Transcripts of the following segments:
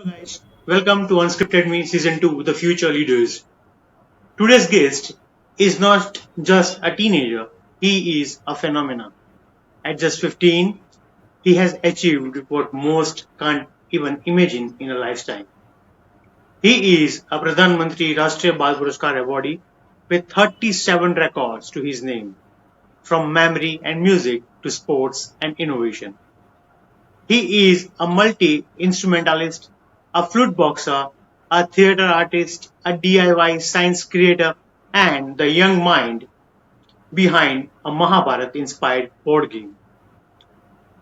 Guys, welcome to Unscripted Me Season 2, The Future Leaders. Today's guest is not just a teenager, he is a phenomenon. At just 15, he has achieved what most can't even imagine in a lifetime. He is a Pradhan Mantri Rashtriya Bal Puraskar awardee with 37 records to his name, from memory and music to sports and innovation. He is a multi-instrumentalist, a flute boxer, a theater artist, a DIY science creator, and the young mind behind a Mahabharat-inspired board game.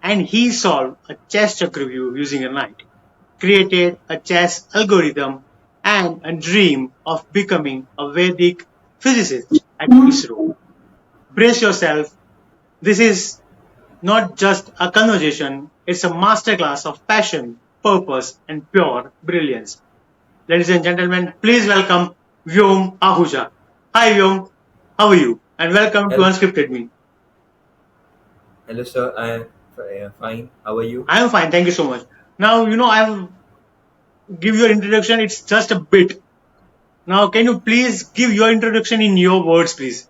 And he solved a chess Chakravyuh using a knight, created a chess algorithm, and a dream of becoming a Vedic physicist at ISRO. Brace yourself. This is not just a conversation, it's a masterclass of passion, purpose, and pure brilliance. Ladies and gentlemen, please welcome Vyom Ahuja. Hi Vyom, how are you? And welcome to Hello, Unscripted Me. hello, sir. I am fine. How are you? I am fine, thank you so much. Now, I will give your introduction, it's just a bit. Now, can you please give your introduction in your words, please?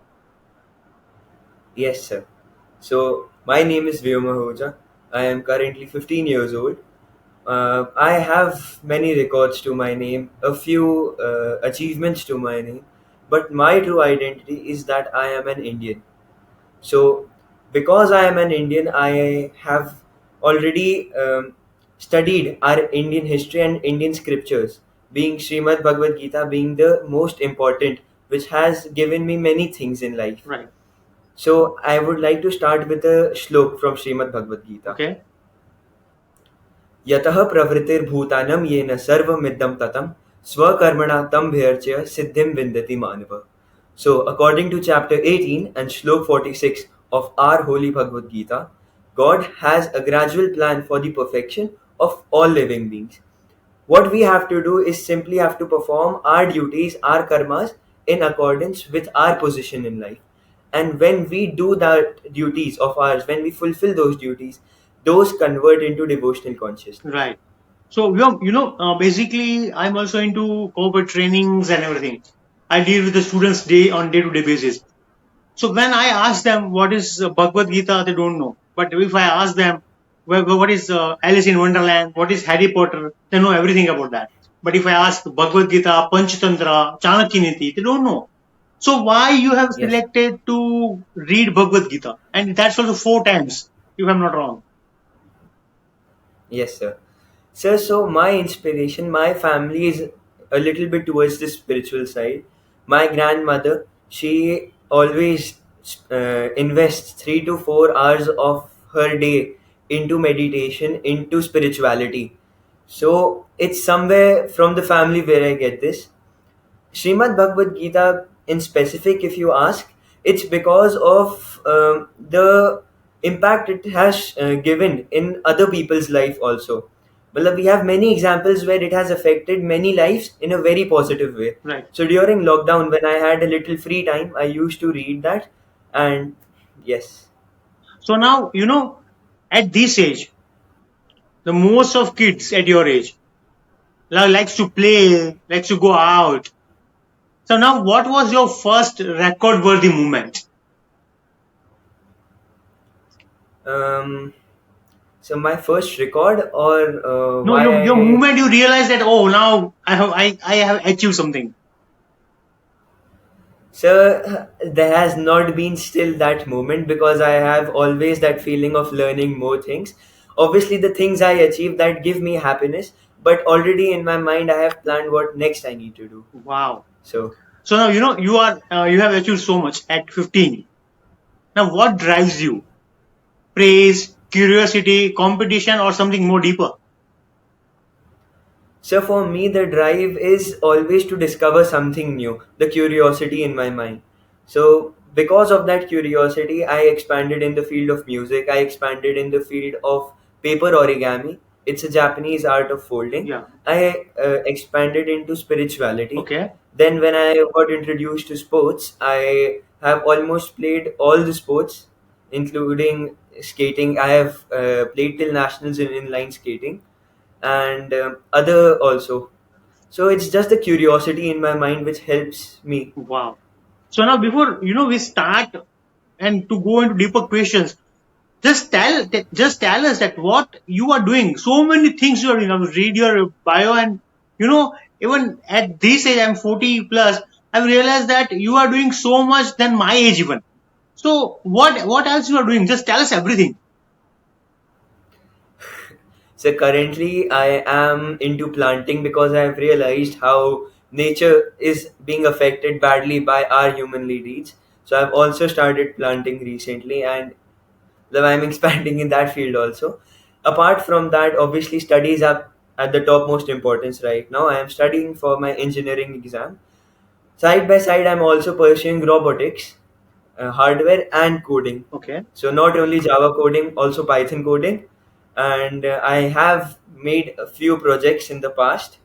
Yes, sir. So, my name is Vyoma Hoja. I am currently 15 years old. I have many records to my name, a few achievements to my name, but my true identity is that I am an Indian. So, because I am an Indian, I have already studied our Indian history and Indian scriptures, being Srimad Bhagavad Gita being the most important, which has given me many things in life. Right, So, I would like to start with a shlok from Srimad Bhagavad Gita. okay. यतः प्रवृत्तिर्भूतानां येन सर्वमिदं ततं स्वकर्मणा तं भयर्च्य सिद्धिं विन्दति मानव. So, according to chapter 18 and shlok 46 of our holy Bhagavad Gita, God has a gradual plan for the perfection of all living beings. What we have to do is simply have to perform our duties, our karmas, in accordance with our position in life. And when we do that duties of ours, when we fulfill those duties, those convert into devotional consciousness. Right. So, Vyom, basically, I'm also into corporate trainings and everything. I deal with the students day-to-day basis. So when I ask them what is Bhagavad Gita, they don't know. But if I ask them what is Alice in Wonderland, what is Harry Potter, they know everything about that. But if I ask Bhagavad Gita, Panchatantra, Chanakya Niti, they don't know. So why you have Yes, selected to read Bhagavad Gita? And that's also 4 times, if I'm not wrong. yes, sir. Sir, so my inspiration, my family is a little bit towards the spiritual side. My grandmother, she always invests 3 to 4 hours of her day into meditation, into spirituality. So it's somewhere from the family where I get this. Srimad Bhagavad Gita, in specific, if you ask, it's because of the impact it has given in other people's life also. Well, we have many examples where it has affected many lives in a very positive way. Right. So during lockdown, when I had a little free time, I used to read that, and yes, So now, at this age, the most of kids at your age likes to play, likes to go out. So now what was your first record worthy moment? um, so my first record or No, why your I movement, you realize that, oh, now I have achieved something. So there has not been still that moment because I have always that feeling of learning more things. Obviously, the things I achieve that give me happiness, but already in my mind I have planned what next I need to do. Wow. So So now you have achieved so much at 15. Now what drives you? Praise, curiosity, competition, or something more deeper? So for me, the drive is always to discover something new, the curiosity in my mind. So because of that curiosity, I expanded in the field of music. I expanded in the field of paper origami. It's a Japanese art of folding. Yeah. I expanded into spirituality. Okay. Then when I got introduced to sports, I have almost played all the sports, including skating. I have played till nationals in inline skating, and other also. So it's just the curiosity in my mind which helps me. Wow. So now before we start and to go into deeper questions, just tell us that what you are doing. So many things you are doing. I was read your bio, and even at this age, I'm 40 plus. I've realized that you are doing so much than my age even. So what else you are doing? Just tell us everything. So currently, I am into planting because I have realized how nature is being affected badly by our humanly deeds. So I've also started planting recently, and now I'm expanding in that field also. Apart from that, obviously, studies are at the topmost importance right now. I am studying for my engineering exam. Side by side, I'm also pursuing robotics, hardware, and coding. Okay. So not only Java coding, also Python coding, and I have made a few projects in the past.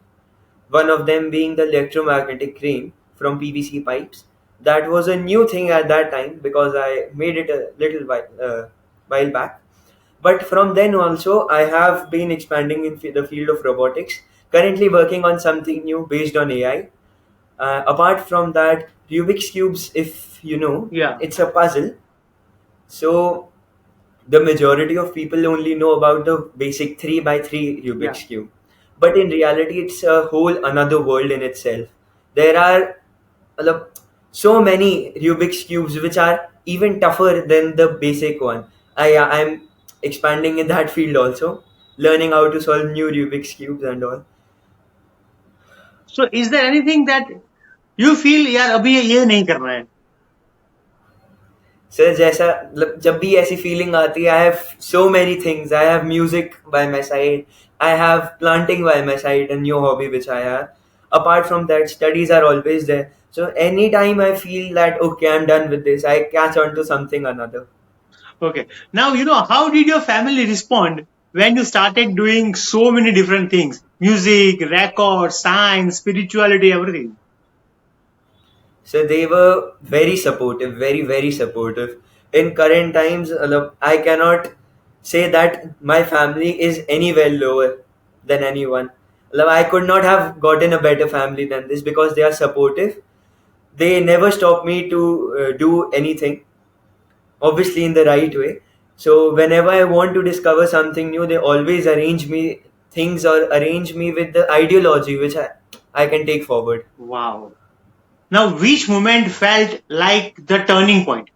One of them being the electromagnetic crane from PVC pipes. That was a new thing at that time because I made it a little while back. But from then also, I have been expanding in the field of robotics. Currently working on something new based on AI. Apart from that, Rubik's cubes, if you know, Yeah. it's a puzzle. So the majority of people only know about the basic 3 by 3 Yeah. Rubik's cube, but in reality it's a whole another world in itself. There are matlab, so many Rubik's cubes which are even tougher than the basic one. I'm expanding in that field also, learning how to solve new Rubik's cubes and all. So is there anything that you feel यार अभी ये नहीं करना है? Sir जैसा मतलब जब भी ऐसी फीलिंग आती है, I have so many things. I have music by my side, I have planting by my side, a new hobby which I have. Apart from that, studies are always there. So anytime I feel that okay, I'm done with this, I catch on to something another. Okay. Now, how did your family respond when you started doing so many different things? Music, records, science, spirituality, everything. So they were very supportive, very, very supportive. In current times, I cannot say that my family is anywhere lower than anyone. I could not have gotten a better family than this because they are supportive. They never stop me to do anything, obviously in the right way. So whenever I want to discover something new, they always arrange me things or arrange me with the ideology which I can take forward. Wow. Now, which moment felt like the turning point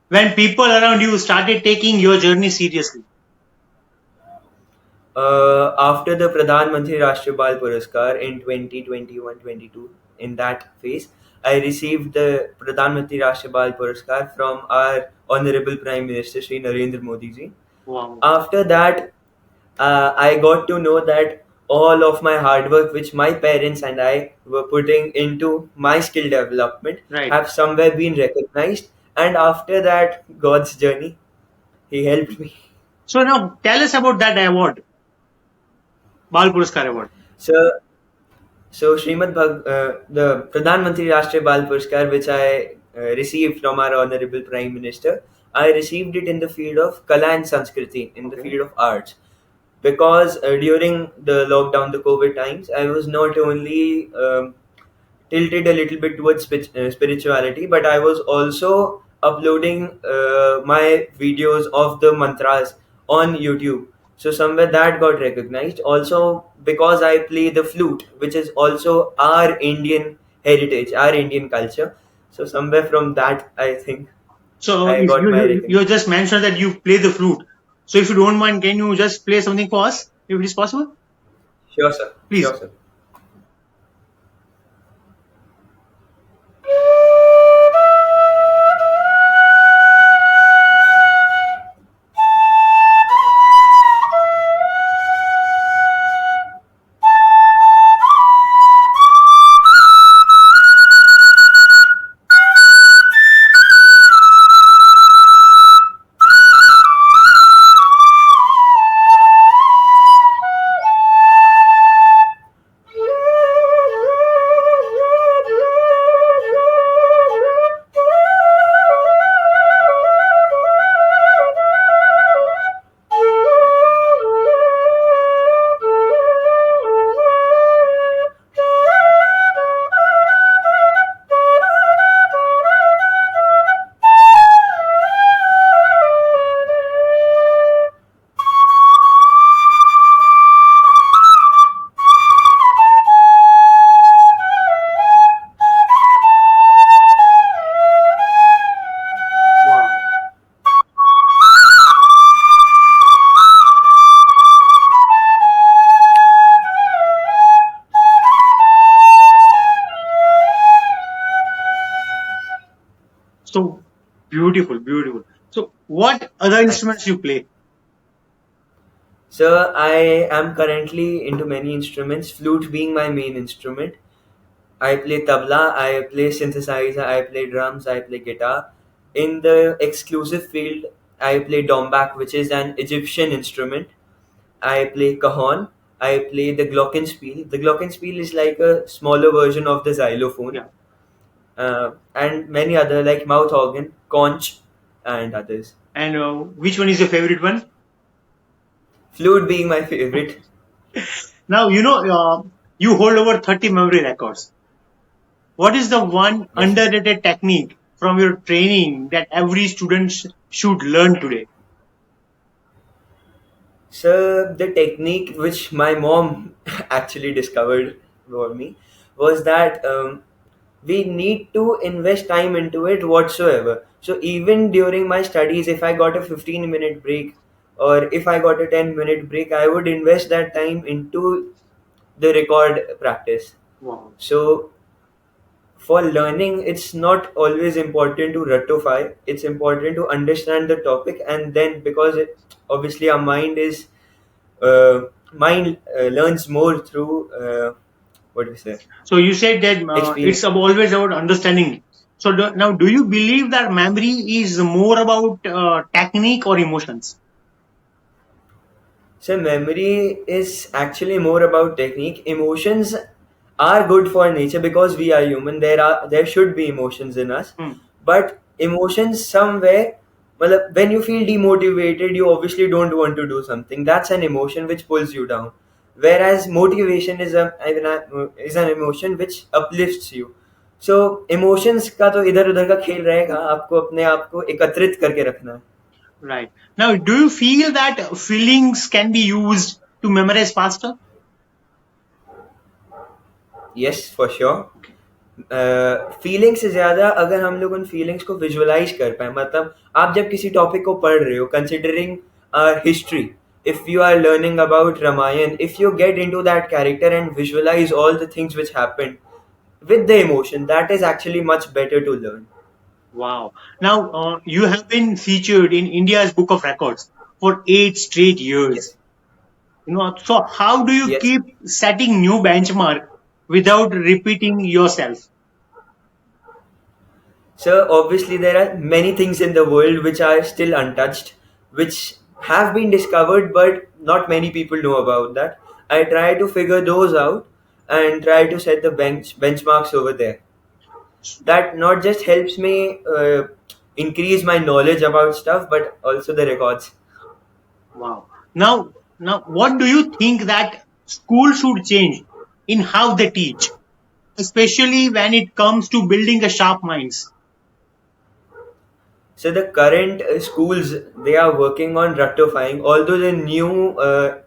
when people around you started taking your journey seriously? After the Pradhan Mantri Rashtriya Bal Puraskar in 2021-22, in that phase, I received the Pradhan Mantri Rashtriya Bal Puraskar from our Honorable Prime Minister Shri Narendra Modi ji. Wow. After that, I got to know that all of my hard work, which my parents and I were putting into my skill development, Right. have somewhere been recognized. And after that, God's journey, He helped me. So now tell us about that award, Bal Puraskar Award. So, the Pradhan Mantri Rashtriya Bal Puraskar, which I received from our Honorable Prime Minister, I received it in the field of Kala and Sanskriti, in the Okay. field of arts. Because during the lockdown, the COVID times, I was not only tilted a little bit towards spirituality, but I was also uploading my videos of the mantras on YouTube. So somewhere that got recognized. Also because I play the flute, which is also our Indian heritage, our Indian culture. So somewhere from that, I think So I got my you recognition. just mentioned that you play the flute. So if you don't mind, can you just play something for us, if it is possible? Sure, sir. Please. Sure, sir. So beautiful, beautiful. So what other instruments Thanks. you play? So I am currently into many instruments, flute being my main instrument. I play tabla, I play synthesizer, I play drums, I play guitar. In the exclusive field, I play dombak, which is an Egyptian instrument. I play cajon. I play the glockenspiel. The glockenspiel is like a smaller version of the xylophone, Yeah. and many other like mouth organ, conch, and others. And which one is your favorite one? Flute being my favorite. Now, you hold over 30 memory records. What is the one Yes. underrated technique from your training that every student should learn today? So the technique which my mom actually discovered for me was that we need to invest time into it whatsoever. So even during my studies, if I got a 15-minute break or if I got a 10-minute break, I would invest that time into the record practice. Wow. So for learning, it's not always important to ratify. It's important to understand the topic, and then because obviously our uh, mind learns more through what do we say, So you said that experience. it's always about understanding. So now, do you believe that memory is more about technique or emotions? So memory is actually more about technique. Emotions are good for nature because we are human. There should be emotions in us, Hmm. but emotions somewhere. Well, when you feel demotivated, you obviously don't want to do something. That's an emotion which pulls you down. Whereas motivation is an emotion which uplifts you. So emotions का तो इधर उधर का खेल रहेगा. आपको अपने आप को एकत्रित करके रखना है. Right. Now, do you feel that feelings can be used to memorize faster? Yes, for sure. Feeling से ज़्यादा अगर हम लोग उन फीलिंग्स को विजुअलाइज कर पाए, मतलब आप जब किसी टॉपिक को पढ़ रहे हो, considering history, if you are learning about Ramayan, if you get into that character and visualize all the things which happened with the emotion, that is actually much better to learn. Wow. Now, you have been featured in India's Book of Records for 8 straight years. Yes. So how do you Yes. keep setting new benchmark without repeating yourself? So obviously there are many things in the world which are still untouched, which have been discovered, but not many people know about that. I try to figure those out and try to set the benchmarks over there. That not just helps me increase my knowledge about stuff, but also the records. Wow. Now, what do you think that school should change in how they teach, especially when it comes to building a sharp minds? So the current schools, they are working on rectifying. Although the new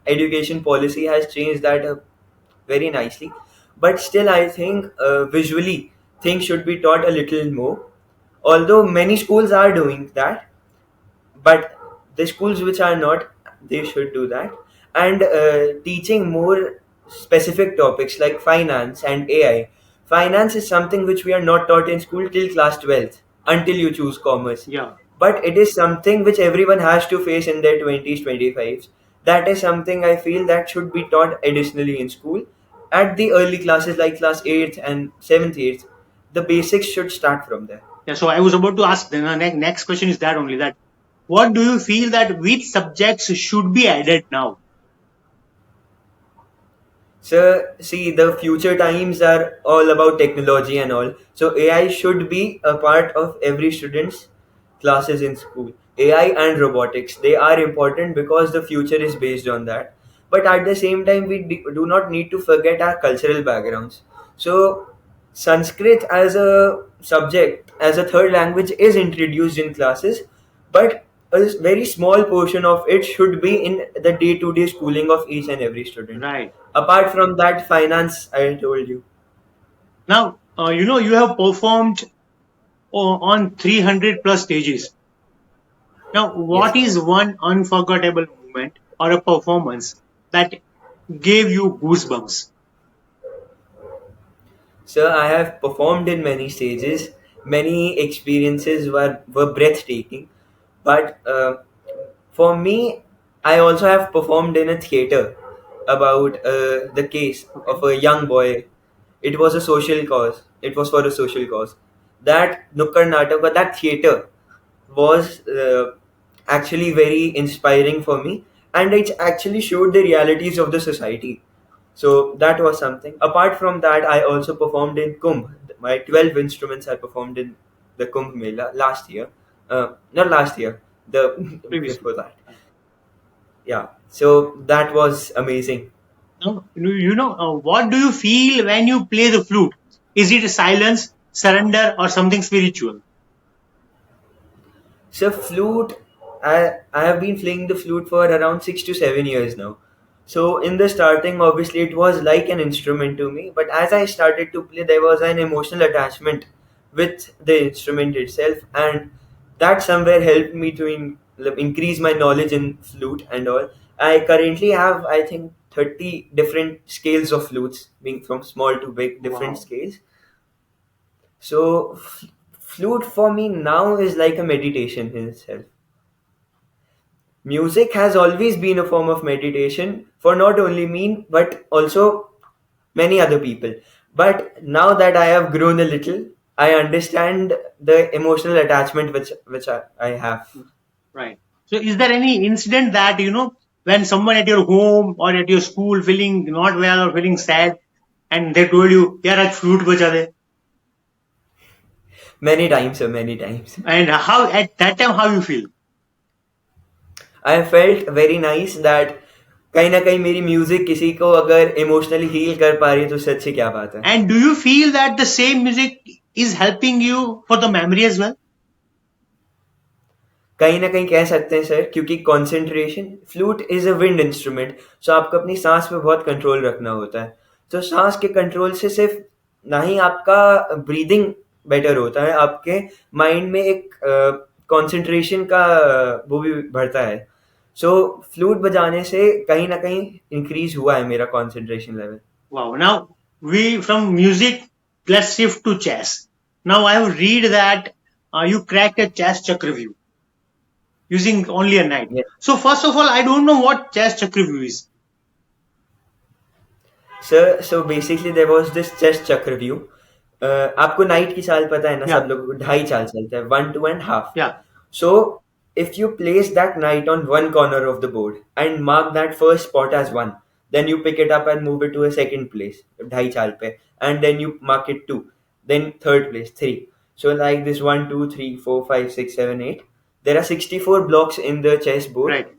education policy has changed that very nicely, but still I think visually things should be taught a little more. Although many schools are doing that, but the schools which are not, they should do that. And teaching more specific topics like finance and AI. Finance is something which we are not taught in school till class 12th until you choose commerce, Yeah. but it is something which everyone has to face in their 20s 25s. That is something I feel that should be taught additionally in school at the early classes like class 8th and 7th 8th. The basics should start from there. Yeah. So I was about to ask. The next question is that only that. What do you feel that which subjects should be added now? So, see, the future times are all about technology and all. So, AI should be a part of every student's classes in school. AI and robotics, they are important because the future is based on that. But at the same time, we do not need to forget our cultural backgrounds. So, Sanskrit as a subject, as a third language, is introduced in classes, but a very small portion of it should be in the day to day schooling of each and every student. Right. Apart from that, finance, I told you. Now, you have performed on 300 plus stages. Now, Yes. what is one unforgettable moment or a performance that gave you goosebumps? So I have performed in many stages. many experiences were breathtaking. But for me, I also have performed in a theater about the case Okay. of a young boy. It was a social cause. It was for a social cause. That Nukkad Nataka, that theater was actually very inspiring for me, and it actually showed the realities of the society. So that was something. Apart from that, I also performed in Kumbh. My 12 instruments I performed in the Kumbh Mela last year. Not last year, the Previously. before that. Yeah. So that was amazing. Now, what do you feel when you play the flute? Is it a silence, surrender, or something spiritual? So flute, I have been playing the flute for around 6 to 7 years now. So in the starting, obviously it was like an instrument to me, but as I started to play, there was an emotional attachment with the instrument itself, and that somewhere helped me to increase my knowledge in flute and all. I currently have, I think, 30 different scales of flutes, being from small to big, different Wow. scales. So flute for me now is like a meditation in itself. Music has always been a form of meditation for not only me but also many other people. But now that I have grown a little, I understand the emotional attachment which I have. Right. So, is there any incident that, when someone at your home or at your school feeling not well or feeling sad, and they told you, "यार आज flute बजा दे," Many times, sir, many times. and how at that time how you feel? I felt very nice that कहीं ना कहीं मेरी music किसी को अगर इमोशनली हील कर पा रही है तो उससे अच्छी क्या बात है. And do you feel that the same music is helping you for the memory as well? कहीं ना कहीं कह सकते हैं सर, क्योंकि concentration, flute is a wind instrument, so आपको अपनी सांस पे बहुत कंट्रोल रखना होता है. तो सांस के कंट्रोल से सिर्फ ना ही आपका ब्रीदिंग बेटर होता है, आपके माइंड में एक कंसंट्रेशन का वो भी बढ़ता है. सो फ्लूट बजाने से कहीं ना कहीं इंक्रीज हुआ है मेरा concentration level. Wow. Now we from music, let's shift to chess. Now I have read that you cracked a chess Chakravyuh using only a knight. So first of all, I don't know what chess Chakravyuh is. Sir, so basically there was this chess Chakravyuh. आपको night की चाल पता है ना, Yeah. सब लोग ढाई चाल चलते हैं, 1 2 and 1/2. Yeah. So if you place that knight on one corner of the board and mark that first spot as 1, then you pick it up and move it to a second place, ढाई चाल पे, and then you mark it 2, then third place 3. So like this 1 2 3 4 5 6 7 8. There are 64 blocks in the chess board. Right.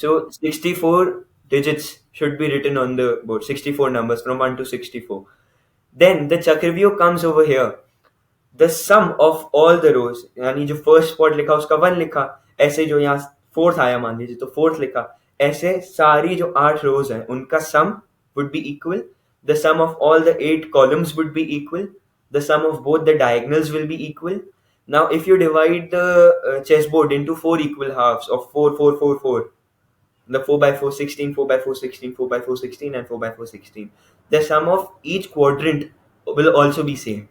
So 64 digits should be written on the board, 64 numbers from 1 to 64. Then the Chakravyuh comes over here. The sum of all the rows, यानी जो first spot लिखा उसका 1 लिखा, ऐसे जो यहाँ fourth आया मान लीजिए तो फोर्थ लिखा, ऐसे सारी जो 8 रोज हैं उनका सम would be equal. The sum of all the 8 columns would be equal. The sum of both the diagonals will be equal. Now if you divide the chessboard into 4 equal halves of 4 4 4 4, the 4 by 4 16, 4 by 4 16, 4 by 4 16, and 4 by 4 16, the sum of each quadrant will also be same.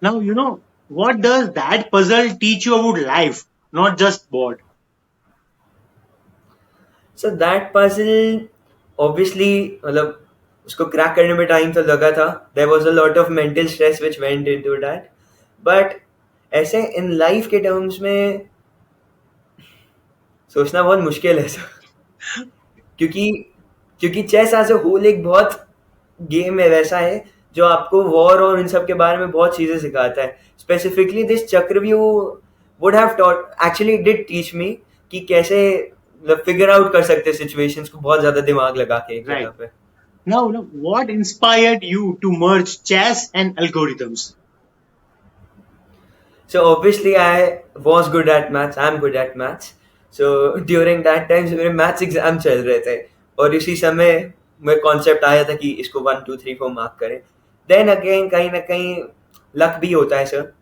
Now what does that puzzle teach you about life, not just board? So that puzzle, obviously, मतलब उसको crack करने में time तो लगा था. There was a lot of mental stress which went into that. But ऐसे in life के terms में सोचना बहुत मुश्किल है सर, क्योंकि क्योंकि चेस एज अ होल एक बहुत गेम है, वैसा है जो आपको वॉर और इन सब के बारे में बहुत चीजें सिखाता है. स्पेसिफिकली दिस चक्रव्यूह would have taught, actually did teach me कि कैसे फिगर आउट कर सकते हैं सिचुएशंस को बहुत ज्यादा दिमाग लगा के एक Right. जगह पे. Now, what inspired you to merge chess and algorithms? So obviously I was good at maths. I'm good at maths. So during that time मेरे maths exam चल रहे थे और इसी समय मैं कॉन्सेप्ट आया था कि इसको 1 2 3 4 मार्क करें. देन अगेन कहीं ना कहीं लक भी होता है सर.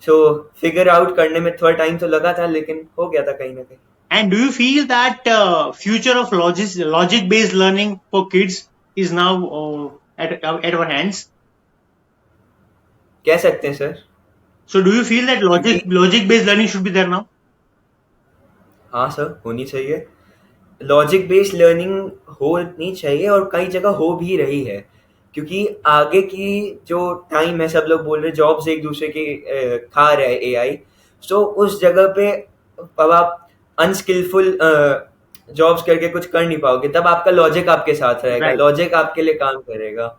सो फिगर आउट करने में थोड़ा टाइम तो लगा था, लेकिन हो गया था कहीं ना कहीं. And do you feel that future of logic based learning for kids is now at our hands? कह सकते हैं sir. So do you feel that क्योंकि logic based learning should be there now? हाँ सर, होनी चाहिए। Logic based learning होनी चाहिए और कई जगह हो भी रही है, क्योंकि आगे की जो टाइम है, सब लोग बोल रहे जॉब्स एक दूसरे के खा रहा है एआई। सो उस जगह पे अब आप अनस्किलफुल जॉब्स करके कुछ कर नहीं पाओगे, तब आपका लॉजिक आपके साथ रहेगा, Right. लॉजिक आपके लिए काम करेगा।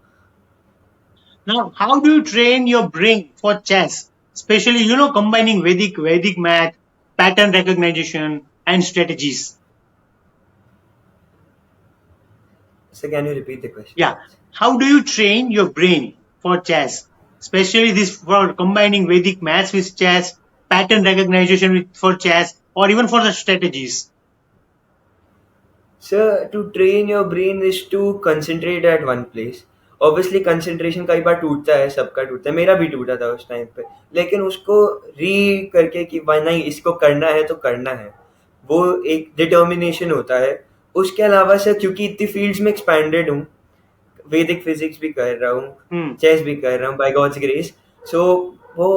Now, how do you train your brain for chess? Especially, combining Vedic math, pattern recognition, and strategies. So can you repeat the question? Yeah. How do you train your brain for chess? Especially this for combining Vedic maths with chess, pattern recognition for chess, or even for the strategies. Sir, to train your brain is to concentrate at one place. Obviously concentration कई बार टूटता है, सबका टूटता है, मेरा भी टूटा था उस टाइम पे, लेकिन उसको री करके कि भाई नहीं इसको करना है तो करना है, वो एक डिटर्मिनेशन होता है। उसके अलावा सर, क्योंकि इतनी फील्ड्स में एक्सपैंडेड हूँ, वैदिक फिजिक्स भी कर रहा हूँ, चेस भी कर रहा हूँ बाय गॉड्स ग्रेस, सो वो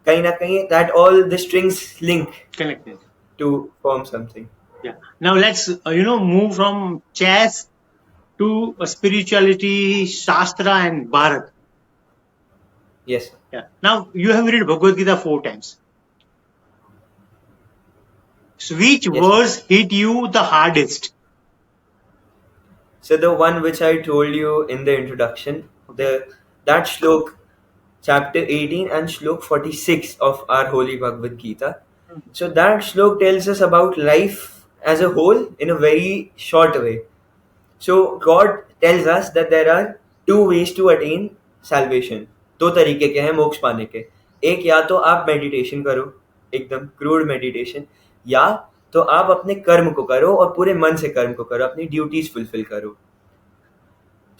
कहीं ना कहीं that all the strings link Connected. To form something. Yeah. Now let's move from chess to spirituality, Shastra, and Bharat. Yes. Yeah. Now you have read Bhagavad Gita 4 times. So which Yes. verse hit you the hardest? So the one which I told you in the introduction, that shlok, chapter 18 and shlok 46 of our holy Bhagavad Gita. So that shlok tells us about life as a whole in a very short way. So God tells us that there are two ways to attain salvation. दो तरीके के हैं मोक्ष पाने के। एक, या तो आप मेडिटेशन करो, एकदम क्रूड मेडिटेशन, या तो आप अपने कर्म को करो और पूरे मन से कर्म को करो, अपनी ड्यूटीज फुलफिल करो।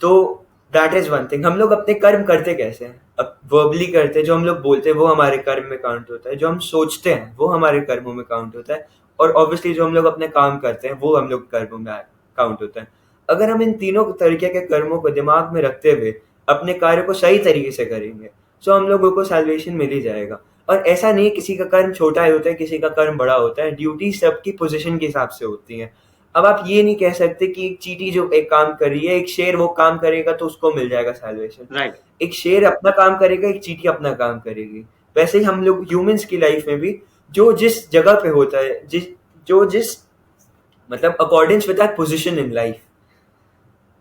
तो दैट इज वन थिंग। हम लोग अपने कर्म करते कैसे हैं? अब वर्बली करते हैं, जो हम लोग बोलते हैं वो हमारे कर्म में काउंट होता है, जो हम सोचते हैं वो हमारे कर्मों में काउंट होता है, और ऑब्वियसली जो हम लोग अपने काम करते हैं वो हम लोग कर्मों में काउंट होता है। अगर हम इन तीनों तरीके के कर्मों को दिमाग में रखते हुए अपने कार्य को सही तरीके से करेंगे, तो हम लोगों को सैल्वेशन मिल ही जाएगा। और ऐसा नहीं किसी का कर्म छोटा होता है, किसी का कर्म बड़ा होता है, ड्यूटी सबकी पोजीशन के हिसाब से होती है। अब आप ये नहीं कह सकते कि एक चींटी जो एक काम कर रही है, एक शेर वो काम करेगा तो उसको मिल जाएगा सैल्वेशन। Right. एक शेर अपना काम करेगा, एक चींटी अपना काम करेगी। वैसे ही हम लोग ह्यूमंस की लाइफ में भी जो जिस जगह पे होता है, जिस मतलब according with that position in life,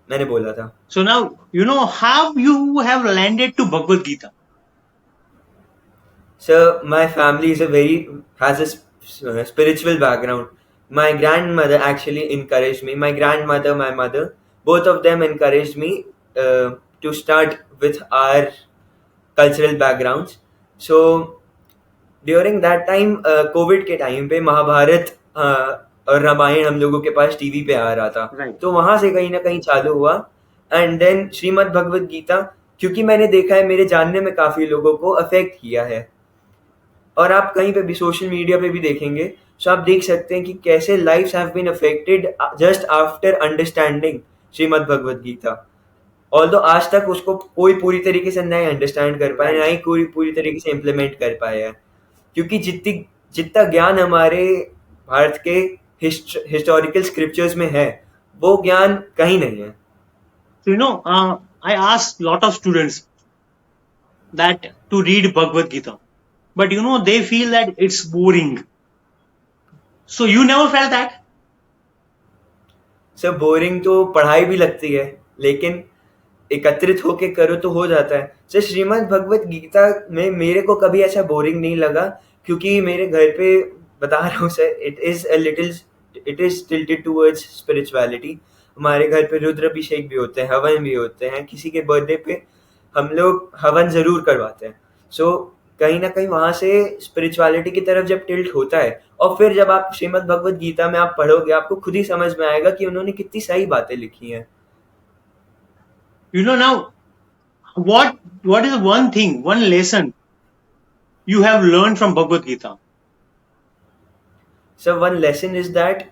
मैंने बोला था। So now how you have landed to Bhagavad Gita. So my family has a spiritual background. My grandmother actually encouraged me. My grandmother, my mother, both of them encouraged me to start with our cultural backgrounds. So during that time, Covid के time पे महाभारत और रामायण हम लोगों के पास TV पे आ रहा था। Right. तो वहां से कहीं ना कहीं चालू हुआ, एंड देन श्रीमद् भगवद गीता, क्योंकि मैंने देखा है, मेरे जानने में काफी लोगों को अफेक्ट किया है। और आप कहीं पे भी सोशल मीडिया पे भी देखेंगे, तो आप देख सकते हैं कि कैसे lives have been affected just after understanding Shrimad Bhagavad Gita. Although आज तक उसको कोई पूरी तरीके से नहीं अंडरस्टैंड कर पाया, ना ही कोई पूरी तरीके से इम्प्लीमेंट कर पाया है, क्योंकि जितना ज्ञान हमारे भारत के हिस्टोरिकल स्क्रिप्चर्स में है, वो ज्ञान कहीं नहीं है। So I asked lot of students that to read Bhagavad Gita, but they feel that it's boring. So you never felt that? सब बोरिंग तो पढ़ाई भी लगती है, लेकिन एकत्रित होके करो तो हो जाता है। सर श्रीमद् भगवत गीता में मेरे को कभी ऐसा बोरिंग नहीं लगा, क्योंकि मेरे घर पे बता रहा हूँ sir, it is tilted towards spirituality. हमारे घर पे रुद्राभिषेक भी होते हैं, हवन भी होते हैं, किसी के बर्थडे पे हम लोग हवन जरूर करवाते हैं। सो कहीं ना कहीं वहां से स्पिरिचुअलिटी की तरफ जब टिल्ट होता है, और फिर जब आप श्रीमद् भगवत गीता में आप पढ़ोगे, आपको खुद ही समझ में आएगा कि उन्होंने कितनी सही बातें लिखी हैं। Now what is one thing, one lesson you have learned from Bhagavad Gita? So one lesson is that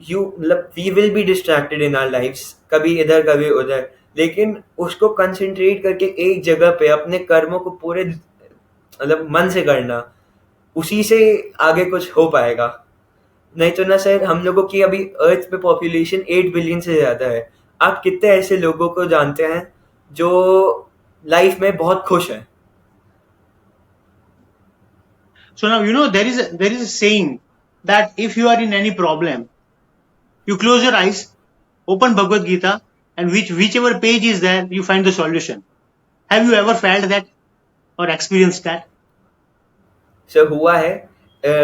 we will be distracted in our lives, कभी इधर कभी उधर, लेकिन उसको कंसंट्रेट करके एक जगह पे अपने कर्मों को पूरे मतलब मन से करना, उसी से आगे कुछ हो पाएगा। नहीं तो ना सर, हम लोगों की अभी अर्थ पे पॉपुलेशन 8 बिलियन से ज्यादा है। आप कितने ऐसे लोगों को जानते हैं जो लाइफ में बहुत खुश हैं? So now, there is a saying that if you are in any problem, you close your eyes, open Bhagavad Gita, and whichever page is there, you find the solution. Have you ever felt that or experienced that? Sir हुआ है,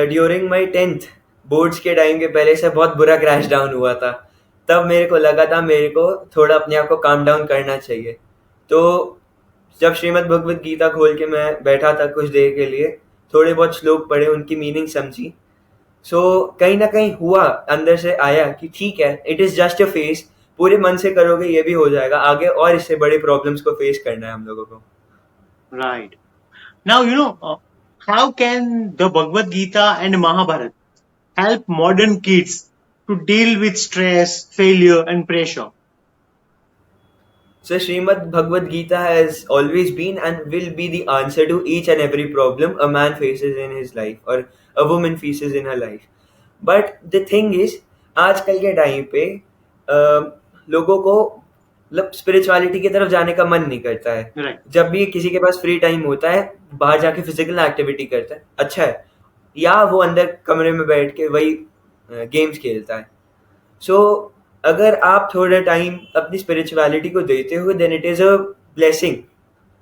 during my 10th boards के time के पहले से बहुत बुरा crash down हुआ था। तब मेरे को लगा था मेरे को थोड़ा अपने आप को काम डाउन करना चाहिए। तो जब श्रीमद् भगवत गीता खोल के मैं बैठा था कुछ देर के लिए, थोड़े बहुत श्लोक पढ़े, उनकी मीनिंग समझी। सो कहीं ना कहीं हुआ, अंदर से आया कि ठीक है, it is just a face, पूरे मन से करोगे ये भी हो जाएगा, आगे और इससे बड़े प्रॉब्लम्स को फेस करना है हम लोगों को। Right. Now, how can the Bhagavad Gita and Mahabharata help modern kids to deal with stress, failure, and pressure? So Srimad Bhagavad Gita has always been and will be the answer to each and every problem a man faces in his life or a woman faces in her life. But the thing is, आजकल के time पे लोगों को मतलब spirituality की तरफ जाने का मन नहीं करता है। Right. जब भी किसी के पास फ्री टाइम होता है, बाहर जाके फिजिकल एक्टिविटी करता है, अच्छा है, या वो अंदर कमरे में बैठ के वही गेम्स खेलता है। सो अगर आप थोड़ा टाइम अपनी स्पिरिचुअलिटी को देते हो, then it is a blessing,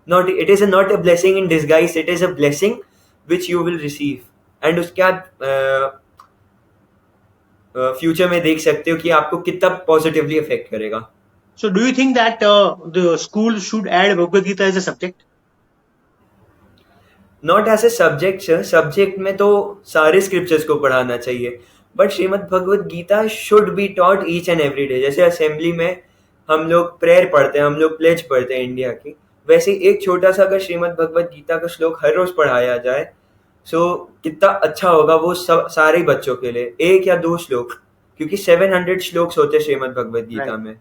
not it is not a blessing in disguise, it is a blessing which you will receive. And उसके बाद फ्यूचर में देख सकते हो कि आपको कितना पॉजिटिवली अफेक्ट करेगा। So, do you think that the school should add Bhagavad Gita as a subject? Not as a subject sir, subject में तो सारे स्क्रिप्चर्स को पढ़ाना चाहिए, but Shrimad Bhagwat Gita should be taught each and every day. जैसे assembly में हम लोग प्रेयर पढ़ते हैं, हम लोग प्लेज पढ़ते हैं इंडिया की, वैसे एक छोटा सा अगर श्रीमद् भगवत गीता का श्लोक हर रोज पढ़ाया जाए, सो कितना अच्छा होगा वो सब सारे बच्चों के लिए। एक या दो श्लोक, क्योंकि 700 श्लोक्स होते हैं श्रीमद् भगवत गीता Right. में।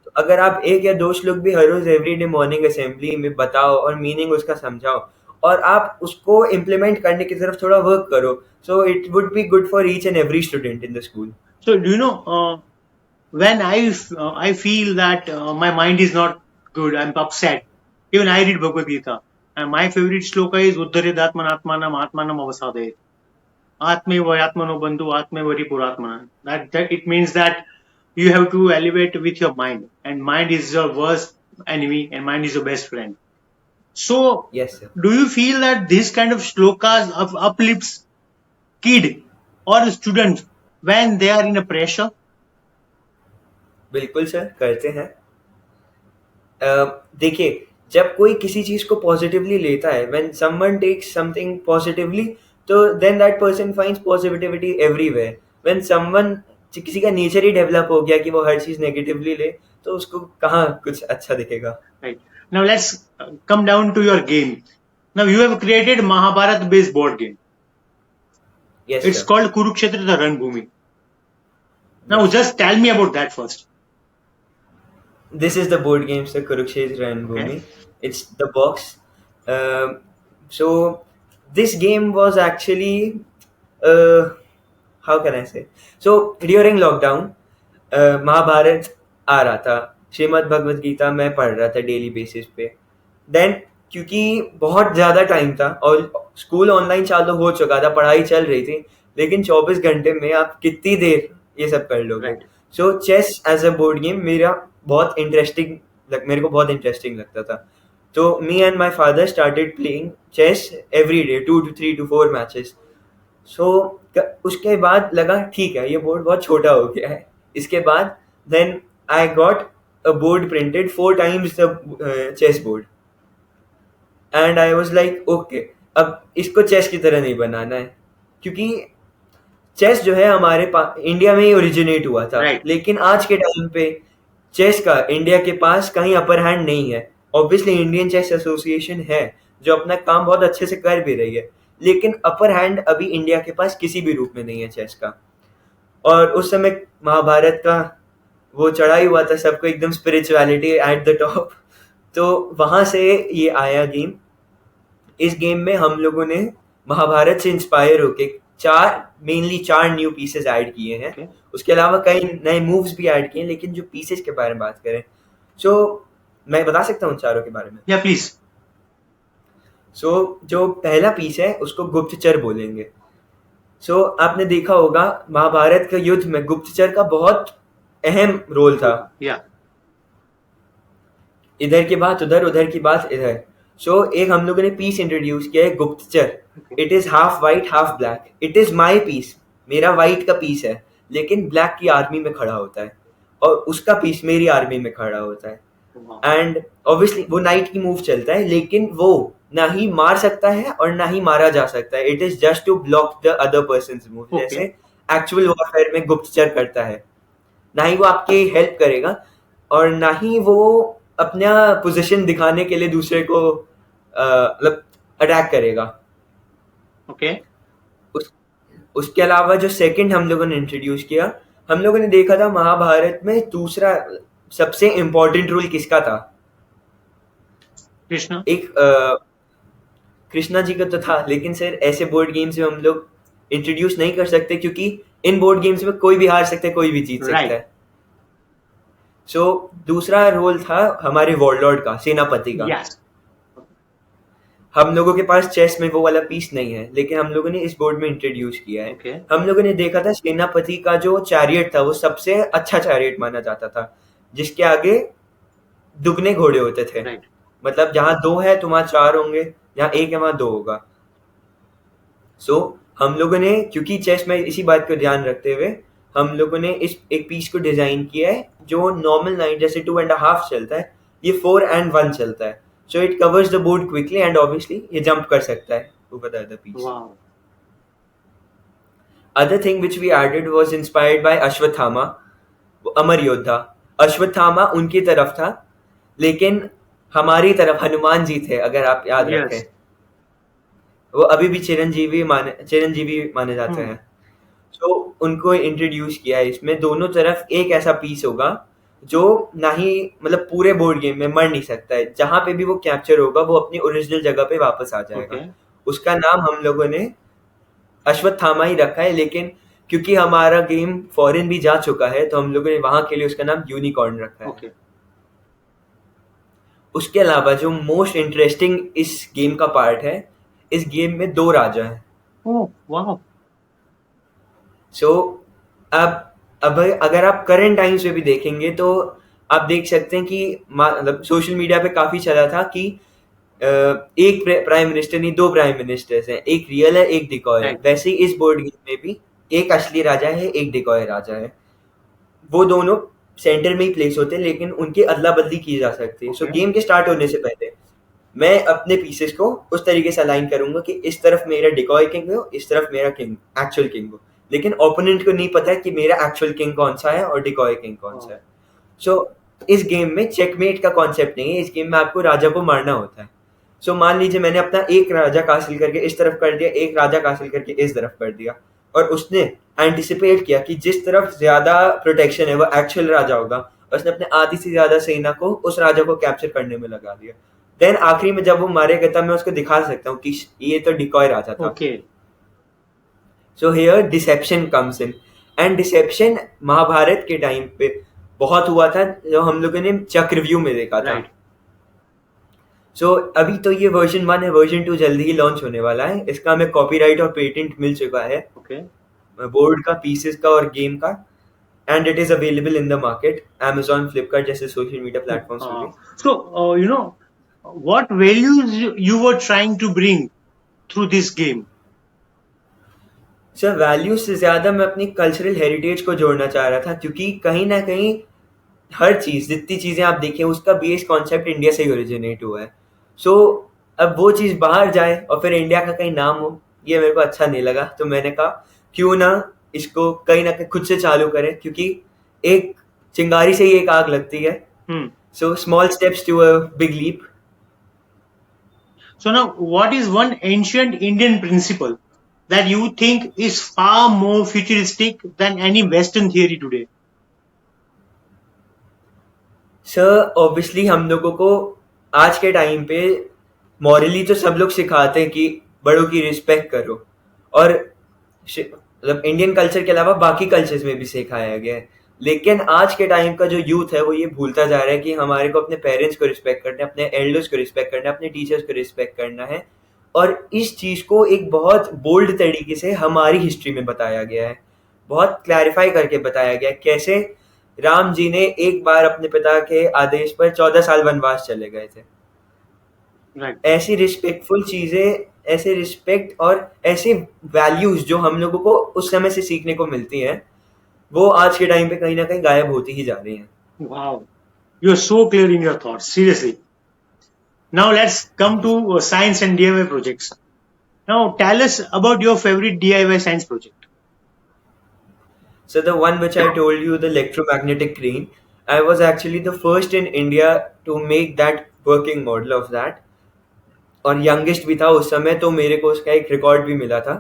तो अगर आप एक या दो श्लोक भी हर रोज एवरी डे मॉर्निंग असेंबली में बताओ और मीनिंग उसका समझाओ, और आप उसको इम्प्लीमेंट करने की तरफ थोड़ा वर्क करो, so it would be good for each and every student in the school. So, do you know when I feel that my mind is not good, I'm upset. Even I read Bhagavad Gita, and my favorite shloka is Uddharet Atmanatmanam Atmanam Avasade. Atme Vayatmano Bandhu Atme Varipuratmana. That it means that you have to elevate with your mind, and mind is your worst enemy, and mind is your best friend. So, yes sir. do you feel that this kind of shlokas uplifts kid or student when they are in a pressure? बिल्कुल sir, करते हैं। देखिए, जब कोई किसी चीज को positively लेता है, when someone takes something positively, तो then that person finds positivity everywhere. When someone, किसी का नेचर ही डेवलप हो गया कि वो हर चीज नेगेटिवली ले, तो उसको कहाँ कुछ अच्छा दिखेगा। Right. Now let's come down to your game. Now you have created Mahabharat based board game. Yes It's sir. called Kurukshetra the Ranbhumi. Now just tell me about that first. This is the board game, sir, Kurukshetra and Bhumi. Okay. It's the box. So this game was actually, how can I say? So during lockdown, Mahabharat आ रहा था, श्रीमद् भगवत गीता मैं पढ़ रहा था daily basis पे। Then क्योंकि बहुत ज़्यादा टाइम था और स्कूल ऑनलाइन चालू हो चुका था, पढ़ाई चल रही थी, लेकिन 24 घंटे में आप कितनी देर ये सब कर लोगे। Right. So chess as a board game मेरे को बहुत इंटरेस्टिंग लगता था। तो me and my father started playing chess every day, 2 to 3 to 4 matches. So उसके बाद लगा ठीक है, ये बोर्ड बहुत छोटा हो गया है। इसके बाद then I got a board printed 4 times the chess board, and I was like okay, अब इसको चेस की तरह नहीं बनाना है, क्योंकि चेस जो है हमारे पास इंडिया में ही ओरिजिनेट हुआ था। Right. लेकिन आज के टाइम पे चेस का इंडिया के पास कहीं अपर हैंड नहीं है। ऑब्वियसली इंडियन चेस एसोसिएशन है जो अपना काम बहुत अच्छे से कर भी रही है, लेकिन अपर हैंड अभी इंडिया के पास किसी भी रूप में नहीं है चेस का। और उस समय महाभारत का वो चढ़ाई हुआ था, सबको एकदम स्पिरिचुअलिटी एट द टॉप, तो वहां से ये आया गेम। इस गेम में हम लोगों ने महाभारत से इंस्पायर होके मेनली चार न्यू पीसेस ऐड किए हैं। Okay. उसके अलावा कई नए मूव्स भी ऐड किए हैं, लेकिन जो पीसेस के बारे में बात करें, सो मैं बता सकता हूँ चारों के बारे में। Yeah, please. सो जो पहला पीस है उसको गुप्तचर बोलेंगे। सो आपने देखा होगा महाभारत के युद्ध में गुप्तचर का बहुत अहम रोल था। Yeah. इधर की बात उधर, उधर की बात इधर। सो एक हम लोगों ने पीस इंट्रोड्यूस किया है गुप्तचर। It is half white half black. It is my piece, मेरा वाइट का पीस है, लेकिन ब्लैक की आर्मी में खड़ा होता है, और उसका पीस मेरी आर्मी में खड़ा होता है। एंड ऑब्वियसली वो नाइट की मूव चलता है, लेकिन वो ना ही मार सकता है और ना ही मारा जा सकता है। It is just to block the other person's move, जैसे एक्चुअल वॉरफेयर में गुप्तचर करता है। ना ही वो आपकी हेल्प करेगा और ना ही वो अपना पोजीशन दिखाने के लिए दूसरे को मतलब अटैक करेगा। Okay. उसके अलावा जो सेकंड हम लोगों ने इंट्रोड्यूस किया, हम लोगों ने देखा था महाभारत में दूसरा सबसे इम्पोर्टेंट रूल किसका था? कृष्णा। एक कृष्णा जी का तो था, लेकिन सर ऐसे बोर्ड गेम्स में हम लोग इंट्रोड्यूस नहीं कर सकते, क्योंकि इन बोर्ड गेम्स में कोई भी हार सकता है, कोई भी जीत सकता है। सो दूसरा रोल था हमारे वॉरलॉर्ड का, सेनापति का। Yes. हम लोगों के पास चेस में वो वाला पीस नहीं है, लेकिन हम लोगों ने इस बोर्ड में इंट्रोड्यूस किया है। Okay. हम लोगों ने देखा था सेनापति का जो चैरियट था वो सबसे अच्छा चैरियट माना जाता था, जिसके आगे दुगने घोड़े होते थे। Right. मतलब जहां 2 है तो वहां 4 होंगे, जहां 1 है वहां 2 होगा। सो हम लोगों ने, क्योंकि चेस में इसी बात को ध्यान रखते हुए, हम लोगों ने इस एक पीस को डिजाइन किया है जो नॉर्मल नाइट जैसे 2.5 चलता है, ये 4 and 1 चलता है। So it covers the board quickly and obviously ये जंप कर सकता है over the other piece. Wow. Other thing which we added was inspired by Ashwatthama, अमर योद्धा। अश्वत्थामा उनकी तरफ था, लेकिन हमारी तरफ हनुमान जी थे, अगर आप याद Yes. रखें। वो अभी भी चिरंजीवी माने जाते हैं। तो उनको इंट्रोड्यूस किया है इसमें। दोनों तरफ एक ऐसा पीस होगा जो ना ही मतलब पूरे बोर्ड गेम में मर नहीं सकता है, जहां पे भी वो कैप्चर होगा वो अपनी ओरिजिनल जगह पे वापस आ जाएगा। Okay. उसका नाम हम लोगों ने अश्वत्थामा ही रखा है, लेकिन क्योंकि हमारा गेम फॉरेन भी जा चुका है तो हम लोगों ने वहां के लिए उसका नाम यूनिकॉर्न रखा है। Okay. उसके अलावा जो मोस्ट इंटरेस्टिंग इस गेम का पार्ट है, इस गेम में 2 राजा हैं। Oh, wow. सो अब अगर आप करंट टाइम्स में भी देखेंगे तो आप देख सकते हैं कि मतलब सोशल मीडिया पे काफी चला था कि एक प्राइम मिनिस्टर नहीं, 2 प्राइम मिनिस्टर्स हैं, एक रियल है एक डिकॉय है। वैसे ही इस बोर्ड गेम में भी एक असली राजा है एक डिकॉय राजा है। वो दोनों सेंटर में ही प्लेस होते हैं, लेकिन उनकी अदला बदली की जा सकती है। सो गेम के स्टार्ट होने से पहले मैं अपने पीसेस को उस तरीके से अलाइन करूंगा कि इस तरफ मेरा डिकॉय किंग हो, इस तरफ मेरा किंग एक्चुअल किंग हो, लेकिन ओपोनेंट को नहीं पता है कि मेरा एक्चुअल किंग कौन सा है और डिकॉय किंग कौन सा है। सो इस गेम में चेकमेट का कॉन्सेप्ट नहीं है, इस गेम में आपको राजा को मारना होता है। सो मान लीजिए मैंने अपना एक राजा कासिल करके इस तरफ कर दिया, एक राजा कासिल करके इस तरफ कर दिया, और उसने एंटिसिपेट किया कि जिस तरफ ज्यादा प्रोटेक्शन है वो एक्चुअल राजा होगा, और उसने अपने आधी से ज्यादा सेना को उस राजा को कैप्चर करने में लगा दिया। देन आखिरी में जब वो मारेगा तब मैं उसको दिखा सकता हूँ कि ये तो डिकॉय राजा था। Okay. So here deception comes in, and deception Mahabharat के टाइम पे बहुत हुआ था, जो हम लोगों ने चक्रव्यूह में देखा था। Right. सो अभी तो ये वर्जन 1 है, वर्जन 2 जल्दी ही लॉन्च होने वाला है। इसका हमें कॉपीराइट और पेटेंट मिल चुका है, Okay. बोर्ड का, पीसेस का और गेम का, and it is available in the market, Amazon, Flipkart जैसे सोशल मीडिया प्लेटफॉर्म्स पे भी। So, you know, what values you were trying to bring through this game? Sir values से ज्यादा मैं अपनी कल्चरल हेरिटेज को जोड़ना चाह रहा था, क्योंकि कहीं ना कहीं हर चीज, जितनी चीजें आप देखें, उसका बेस कॉन्सेप्ट इंडिया से ही ओरिजिनेट हुआ है। सो अब वो चीज बाहर जाए और फिर इंडिया का कहीं नाम हो, ये मेरे को अच्छा नहीं लगा। तो मैंने कहा क्यों ना इसको कहीं ना कहीं खुद से चालू करें, क्योंकि एक चिंगारी से ही एक आग लगती है। So small steps to a big leap. So now, what is one ancient Indian principle that you think is far more futuristic than any Western theory today? Sir obviously हम लोगों को आज के टाइम पे मॉरली तो सब लोग सिखाते हैं कि बड़ों की रिस्पेक्ट करो, और मतलब इंडियन कल्चर के अलावा बाकी कल्चर्स में भी सिखाया गया है। लेकिन आज के टाइम का जो यूथ है वो ये भूलता जा रहा है कि हमारे को अपने पेरेंट्स को रिस्पेक्ट करना है, अपने एल्डर्स को रिस्पेक्ट करना है, अपने टीचर्स को रिस्पेक्ट करना है। और इस चीज को एक बहुत बोल्ड तरीके से हमारी हिस्ट्री में बताया गया है, बहुत क्लैरिफाई करके बताया गया है कैसे राम जी ने एक बार अपने पिता के आदेश पर 14 साल वनवास चले गए थे। Right. ऐसी रिस्पेक्टफुल चीजें, ऐसे रिस्पेक्ट और ऐसे वैल्यूज जो हम लोगों को उस समय से सीखने को मिलती हैं, वो आज के टाइम पे कहीं ना कहीं गायब होती ही जा रही हैं। Wow. You're so clear in your thoughts. Seriously. Now let's come to science and DIY projects. Now tell us about your favorite DIY science project. So the one which I told you, the electromagnetic crane, I was actually the first in India to make that working model of that, और youngest भी था उस समय, तो मेरे को उसका एक रिकॉर्ड भी मिला था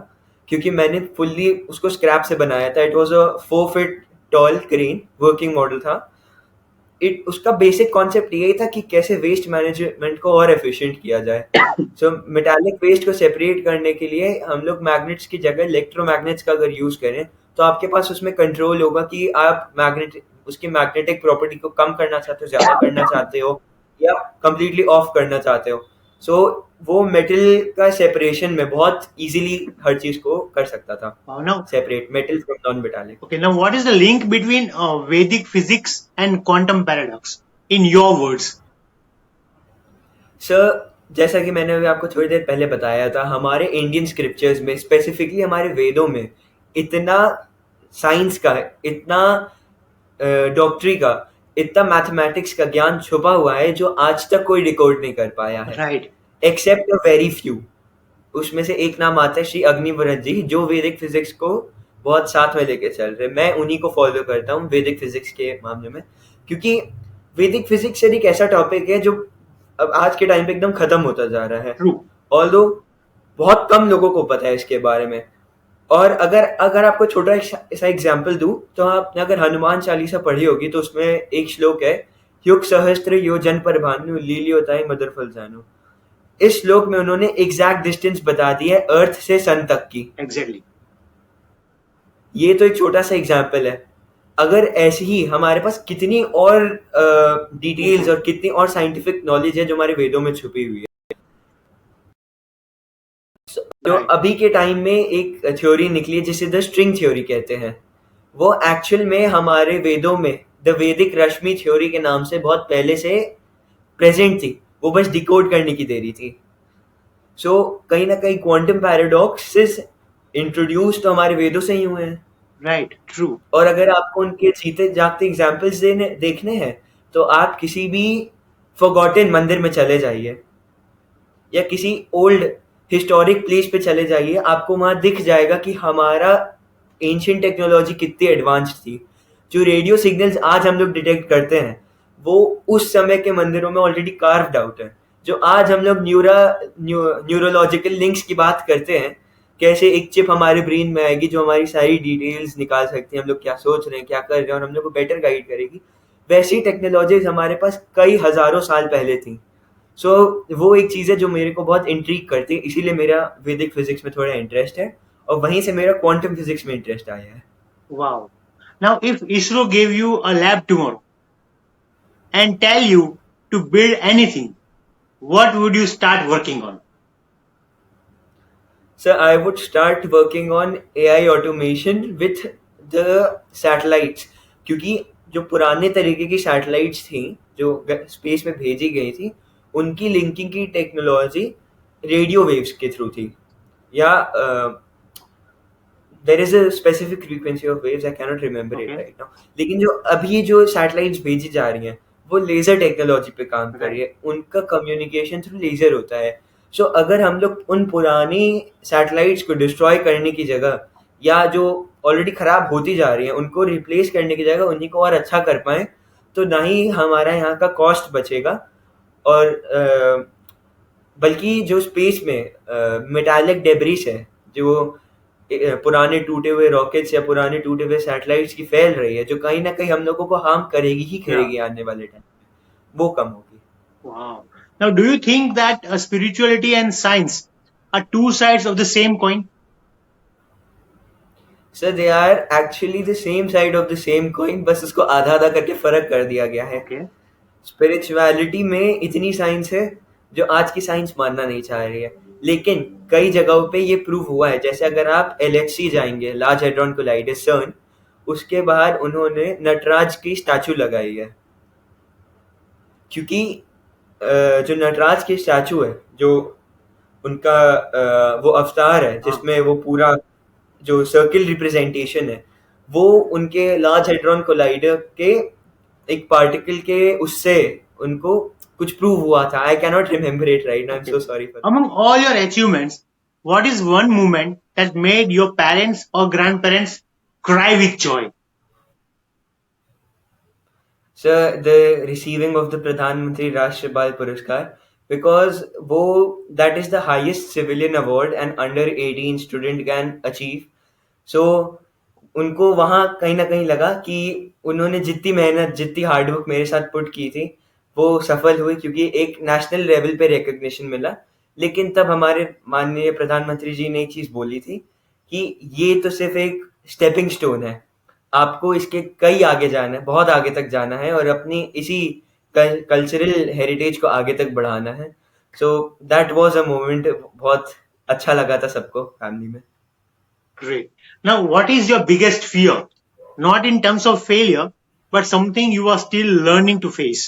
क्योंकि मैंने फुल्ली उसको स्क्रैप से बनाया था। It was a 4 feet tall crane working model था। उसका बेसिक कॉन्सेप्ट यही था कि कैसे वेस्ट मैनेजमेंट को और एफिशिएंट किया जाए। सो मेटालिक वेस्ट को सेपरेट करने के लिए हम लोग मैग्नेट्स की जगह इलेक्ट्रोमैग्नेट्स का अगर यूज करें तो आपके पास उसमें कंट्रोल होगा कि आप उसकी मैग्नेटिक प्रॉपर्टी को कम करना चाहते हो, ज्यादा करना चाहते हो, या कंप्लीटली ऑफ करना चाहते हो। सो वो मेटल का सेपरेशन में बहुत इजीली हर चीज को कर सकता था, Now, separate metal from non metallic. okay. Now, what is the link between Vedic physics and quantum paradox? In your words. Sir, जैसा कि मैंने अभी आपको थोड़ी देर पहले बताया था, हमारे इंडियन स्क्रिप्चर्स में, स्पेसिफिकली हमारे वेदों में, इतना साइंस का, इतना डॉक्टरी का, इतना मैथमेटिक्स का ज्ञान छुपा हुआ है जो आज तक कोई डिकोड नहीं कर पाया है, Right. Except a very few. उसमें से एक नाम आता है श्री अग्निव्रत जी, जो वैदिक फिजिक्स को बहुत साथ में लेके चल रहे। मैं उन्हीं को फॉलो करता हूँ वैदिक फिजिक्स के मामले में, क्योंकि वैदिक फिजिक्स एक ऐसा टॉपिक है जो अब आज के टाइम पे एकदम खत्म होता जा रहा है। True. ऑल्दो बहुत कम लोगों को पता है इसके बारे में। और अगर आपको छोटा ऐसा एग्जाम्पल दूं, तो आपने अगर हनुमान चालीसा पढ़ी होगी तो उसमें एक श्लोक है, युग सहस्त्र योजन पर भानु लीलियोताई मदर फल जानो। इस श्लोक में उन्होंने एग्जैक्ट डिस्टेंस बता दी है अर्थ से सन तक की। Exactly. ये तो एक छोटा सा एग्जाम्पल है। अगर ऐसी ही हमारे पास कितनी और डिटेल्स और कितनी और साइंटिफिक नॉलेज है जो हमारे वेदों में छुपी हुई है। जो अभी के टाइम में एक थ्योरी निकली है जिसे द स्ट्रिंग थ्योरी कहते हैं, वो एक्चुअल में हमारे वेदों में द वैदिक रश्मि थ्योरी के नाम से बहुत पहले से प्रेजेंट थी, वो बस डिकोड करने की देरी थी। सो कहीं ना कहीं क्वांटम पैराडॉक्सेस इंट्रोड्यूस तो हमारे वेदों से ही हुए हैं। Right. True. और अगर आपको उनके जीते जागते एग्जाम्पल्स देखने हैं तो आप किसी भी फॉरगॉटन मंदिर में चले जाइए या किसी ओल्ड हिस्टोरिक प्लेस पे चले जाइए, आपको वहां दिख जाएगा कि हमारा एंशिएंट टेक्नोलॉजी कितनी एडवांस्ड थी। जो रेडियो सिग्नल्स आज हम लोग डिटेक्ट करते हैं वो उस समय के मंदिरों में ऑलरेडी कार्व्ड आउट है। जो आज हम लोग न्यूरोलॉजिकल लिंक्स की बात करते हैं, कैसे एक चिप हमारे ब्रेन में आएगी जो हमारी सारी डिटेल्स निकाल सकती है, हम लोग क्या सोच रहे हैं, क्या कर रहे हैं, और हम लोग को बेटर गाइड करेगी, वैसी टेक्नोलॉजीज हमारे पास कई हजारों साल पहले थी। सो वो एक चीज़ है जो मेरे को बहुत इंट्रीग करती है, इसीलिए मेरा वैदिक फिजिक्स में थोड़ा इंटरेस्ट है, और वहीं से मेरा क्वांटम फिजिक्स में इंटरेस्ट आया है। Wow. Now, if ISRO gave you a lab tomorrow and tell you to build anything, what would you start working on? So I would start working on AI automation with the satellites, क्योंकि जो पुराने तरीके की satellites थी जो space में भेजी गई थी, उनकी लिंकिंग की टेक्नोलॉजी रेडियो वेव्स के थ्रू थी, या there is a specific frequency of waves, I cannot remember it right now. लेकिन जो अभी जो सैटेलाइट्स भेजी जा रही हैं वो लेजर टेक्नोलॉजी पे काम कर रही है, उनका कम्युनिकेशन थ्रू लेजर होता है। सो अगर हम लोग उन पुरानी सैटेलाइट्स को डिस्ट्रॉय करने की जगह, या जो ऑलरेडी खराब होती जा रही हैं उनको रिप्लेस करने की जगह उन्हीं को और अच्छा कर पाए, तो ना ही हमारा यहाँ का कॉस्ट बचेगा, और बल्कि जो स्पेस में मेटालिक डेब्रिस है, जो पुराने टूटे हुए रॉकेट्स या पुराने टूटे हुए सैटेलाइट्स की फैल रही है, जो कहीं ना कहीं हम लोगों को हार्म करेगी ही करेगी आने वाले टाइम में, वो कम होगी। Wow. Now, do you think that spirituality and science are two sides of the same coin? Sir they are actually the same side of the same coin, बस उसको आधा आधा करके फर्क कर दिया गया है. Okay. स्पिरिचुअलिटी में इतनी साइंस है जो आज की साइंस मानना नहीं चाह रही है, लेकिन कई जगहों पे ये प्रूव हुआ है. जैसे अगर आप एलएचसी जाएंगे, लार्ज हेड्रॉन कोलाइडर सर्न, उसके बाहर उन्होंने नटराज की स्टैचू लगाई है, क्योंकि जो नटराज की स्टैचू है, जो उनका वो अवतार है जिसमें वो पूरा जो सर्किल रिप्रेजेंटेशन है, वो उनके लार्ज हेड्रॉन कोलाइडर के एक पार्टिकल के उससे उनको कुछ प्रूव हुआ था. I can not remember it right now, I am so sorry for. Among all your achievements, what is one moment that made your parents or grandparents cry with joy? Sir, the receiving of the Pradhan Mantri Rashtriya Bal Puraskar, because वो that is the highest civilian award an under 18 student can achieve. So उनको वहाँ कहीं ना कहीं लगा कि उन्होंने जितनी मेहनत, जितनी हार्डवर्क मेरे साथ पुट की थी, वो सफल हुई, क्योंकि एक नेशनल लेवल पे रिकग्निशन मिला. लेकिन तब हमारे माननीय प्रधानमंत्री जी ने एक चीज बोली थी कि ये तो सिर्फ एक स्टेपिंग स्टोन है, आपको इसके कई आगे जाना है, बहुत आगे तक जाना है और अपनी इसी कल्चरल हेरिटेज को आगे तक बढ़ाना है. So that was a moment, बहुत अच्छा लगा था सबको फैमिली में. Great. Now, what is your biggest fear? Not in terms of failure, but something you are still learning to face.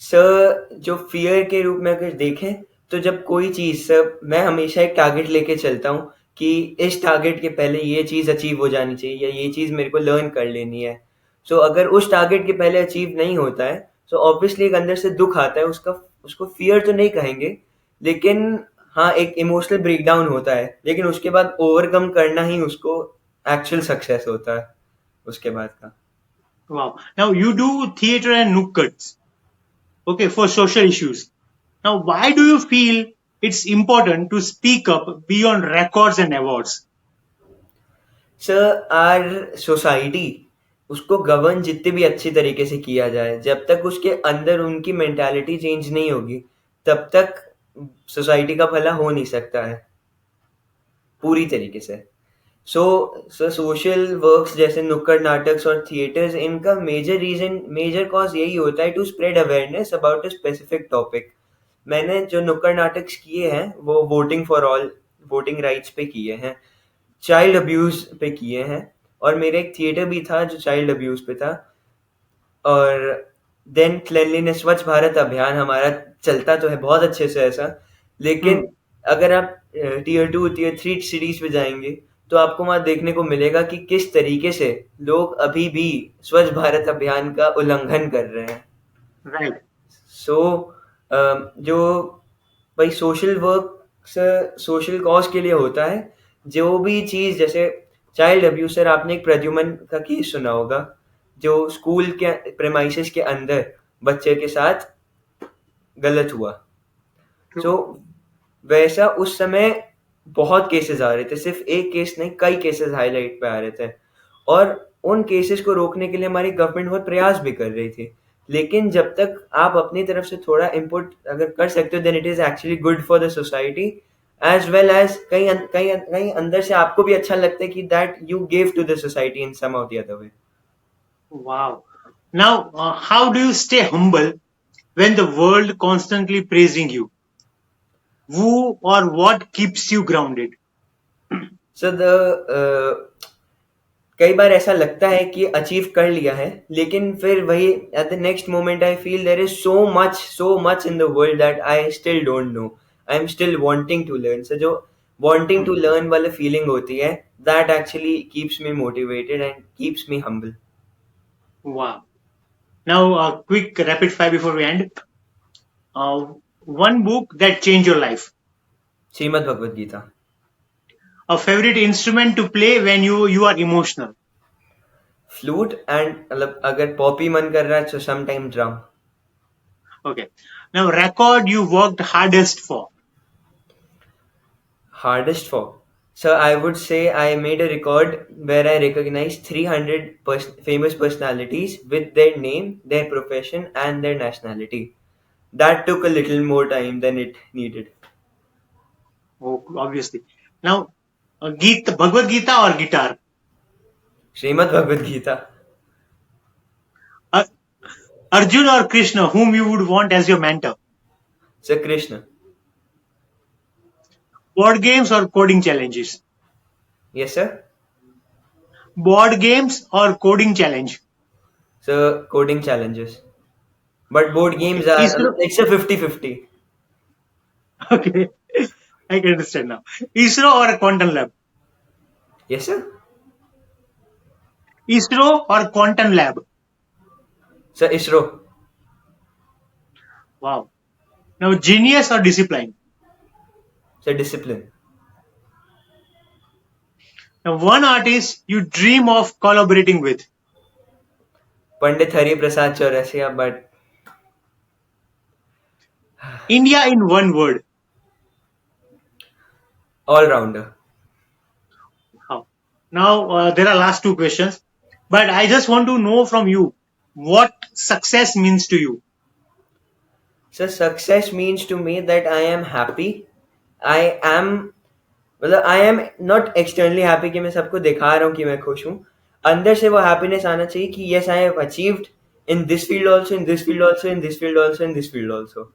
Sir जो फियर के रूप में अगर देखें, तो जब कोई चीज़, सर मैं हमेशा एक टारगेट लेके चलता हूँ कि इस टारगेट के पहले ये चीज़ अचीव हो जानी चाहिए या ये चीज़ मेरे को लर्न कर लेनी है. सो अगर उस टारगेट के पहले अचीव नहीं होता है, तो ऑब्वियसली एक अंदर से दुख आता है. उसको फियर तो नहीं कहेंगे, लेकिन हाँ एक इमोशनल ब्रेकडाउन होता है, लेकिन उसके बाद ओवरकम करना ही उसको एक्चुअल सक्सेस होता है उसके बाद का. Wow. Now, you do theatre and nukkuds, okay, for social issues. Now, why do you feel it's important to speak up beyond records and awards? Sir our society, उसको govern जितने भी अच्छी तरीके से किया जाए, जब तक उसके अंदर उनकी मेंटालिटी चेंज नहीं होगी, तब तक सोसाइटी का भला हो नहीं सकता है पूरी तरीके से. सो सोशल वर्क्स जैसे नुक्कड़ नाटक और थिएटर्स, इनका मेजर कॉज यही होता है to spread awareness about a specific topic. मैंने जो नुक्कड़ नाटक किए हैं वो voting for all, voting rights पे किए हैं, चाइल्ड अब्यूज पे किए हैं, और मेरे एक थिएटर भी था जो चाइल्ड अब्यूज पे था. और देन क्लेनलीनेस, स्वच्छ भारत अभियान हमारा चलता तो है बहुत अच्छे से ऐसा, लेकिन अगर आप टीयर 2 टीयर 3 सिटीज पे जाएंगे, तो आपको वहां देखने को मिलेगा कि किस तरीके से लोग अभी भी स्वच्छ भारत अभियान का उल्लंघन कर रहे हैं. Right. सो जो भाई सोशल वर्क सोशल कॉज के लिए होता है, जो भी चीज जैसे चाइल्ड अब्यूज, सर आपने एक प्रद्युमन का केस सुना होगा जो स्कूल के प्रेमाइसेस के अंदर बच्चे के साथ गलत हुआ. सो वैसा उस समय बहुत केसेस आ रहे थे, सिर्फ एक केस नहीं, कई केसेस हाईलाइट पे आ रहे थे, और उन केसेस को रोकने के लिए हमारी गवर्नमेंट बहुत प्रयास भी कर रही थी. लेकिन जब तक आप अपनी तरफ से थोड़ा इनपुट अगर कर सकते हो, then it is actually good for the society, as well as कहीं कहीं कहीं अंदर से आपको भी अच्छा लगता है कि that you give to the society in some or the other way. Wow. Now, how do you stay humble when the world constantly praising you? Who or what keeps you grounded? So the कई बार ऐसा लगता है कि achieve कर लिया है, लेकिन फिर वही at the next moment I feel there is so much in the world that I still don't know, I am still wanting to learn. So जो वांटिंग टू लर्न वाला फीलिंग होती है, that actually keeps me motivated and keeps me humble. Wow. Now, a quick rapid fire before we end. One book that changed your life. Shrimad Bhagavad Gita. A favorite instrument to play when you are emotional. Flute and मतलब अगर पॉपी मन कर रहा है तो some time drum. Okay. Now, record you worked hardest for. Hardest for? So I would say I made a record where I recognized 300 famous personalities with their name, their profession, and their nationality. That took a little more time than it needed. Oh, obviously. Now, Bhagavad Gita or guitar? Srimad Bhagavad Gita. Uh, Arjun or Krishna, whom you would want as your mentor? Sir Krishna. Board games or coding challenges? Yes, sir. Board games or coding challenge? So coding challenges. But board games Okay. are, ISRO. it's a 50-50. Okay. I can understand now. ISRO or a quantum lab? Yes, sir. ISRO or quantum lab? So ISRO. Wow. Now, genius or discipline? So discipline. Now, one artist you dream of collaborating with. Pandit Hari Prasad Chaurasia, but India in one word. all rounder. How? Now, there are last two questions, but I just want to know from you what success means to you. So success means to me that I am happy. I am मतलब I am not externally happy कि मैं सबको दिखा रहा हूँ कि मैं खुश हूँ. अंदर से वो हैप्पीनेस आना चाहिए कि yes I have achieved in this field also, in this field also, in this field also, in this field also.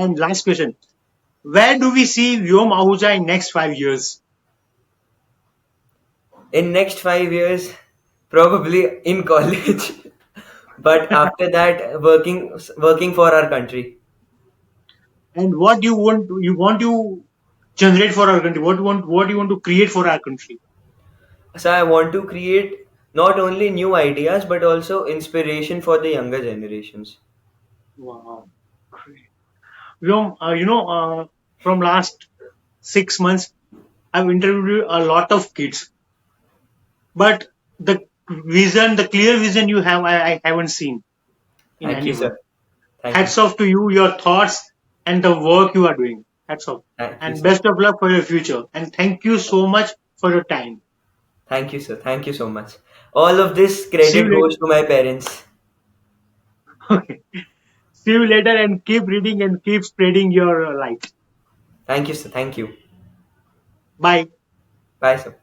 And last question: where do we see Vyom Ahuja in next 5 years? In next 5 years, probably in college, but after that, working for our country. And what you want to generate for our country? What you want to create for our country? So I want to create not only new ideas but also inspiration for the younger generations. Wow, great. From last 6 months, I've interviewed a lot of kids, but the clear vision you have, I haven't seen in Thank you, anyone. sir. Thank you. Hats off to you, your thoughts, and the work you are doing. Hats off. Thank you, And sir. best of luck for your future. And thank you so much for your time. Thank you, sir. Thank you so much. All of this See you credit later. goes to my parents. Okay. See you later and keep reading and keep spreading your light. Thank you, sir. Thank you. Bye. Bye, sir.